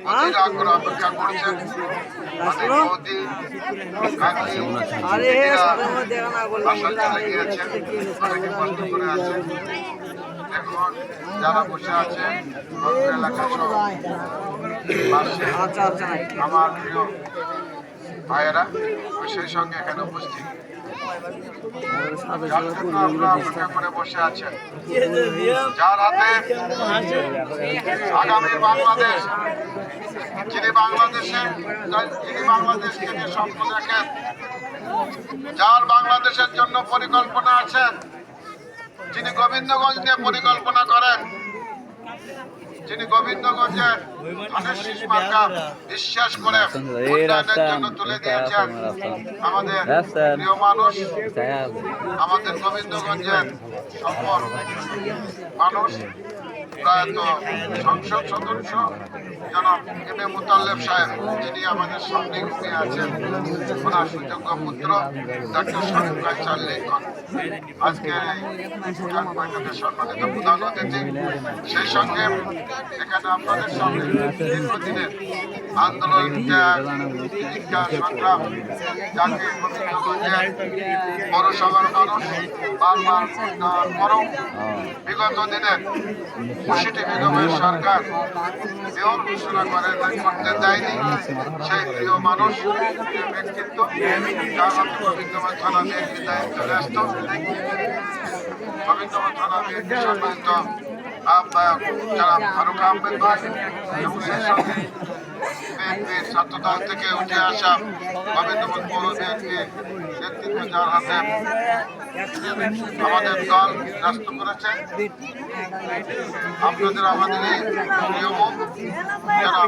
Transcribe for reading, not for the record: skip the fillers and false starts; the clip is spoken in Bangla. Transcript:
অধীর আগ্রহ অপেক্ষা করছেন অনেক মোদি চলে গিয়েছেন, অনেকে কষ্ট করে আছেন। এখন যারা বসে আছেন এলাকার সব আমার প্রিয় ভাইয়েরা সেই সঙ্গে এখানে উপস্থিত, যার জন্য আপনারা অপেক্ষা করে বসে আছেন, যার হাতে আগামী বাংলাদেশ, যিনি বাংলাদেশকে নিয়ে স্বপ্ন দেখেন, যার বাংলাদেশের জন্য পরিকল্পনা আছেন, যিনি গোবিন্দগঞ্জ নিয়ে পরিকল্পনা করেন, যিনি গোবিন্দগঞ্জের ধানের শীষ মার্কা বিশ্বাস করে উন্নয়নের জন্য তুলে দিয়েছেন, আমাদের প্রিয় মানুষ, আমাদের গোবিন্দগঞ্জের সফল মানুষ, প্রয়াত সংসদ সদস্য জনাব এম এ মুতাল্লেব সাহেব, যিনি আমাদের সামনে ঘুমিয়ে আছেন, ওনার সুযোগ্য পুত্র ডক্টর শরীফ কায়সার লিঙ্কন আজকে ভুটান বৈঠকে সম্মানিত প্রধান অতিথি। সেই সঙ্গে এখানে আপনাদের সামনে দীর্ঘদিনের আন্দোলন, শিক্ষা সংগ্রাম, যাকে গোবিন্দগঞ্জের পৌরসভার মানুষ বারবার পরও বিগত দিনে মুর্শিদি বেগমের সরকার মেয়র ঘোষণা করতে দেয়নি, সেই প্রিয় মানুষ, প্রিয় ব্যক্তিত্ব, যার হাতে গোবিন্দগঞ্জ থানা বিএনপি দায়িত্ব ন্যস্ত, গোবিন্দগঞ্জ থানা বিএনপি সম্মানিত আহ্বায়ক যারা ফারুক আহমেদ ভাই এবং সেই সঙ্গে বিএনপির ছাত্রদল থেকে উঠে আসা গোবিন্দগঞ্জ পৌর বিএনপি নেতৃত্ব, যার হাতে আমাদের দল ন্যস্ত করেছে। আপনাদের আমাদের এই প্রিয় মুখ যারা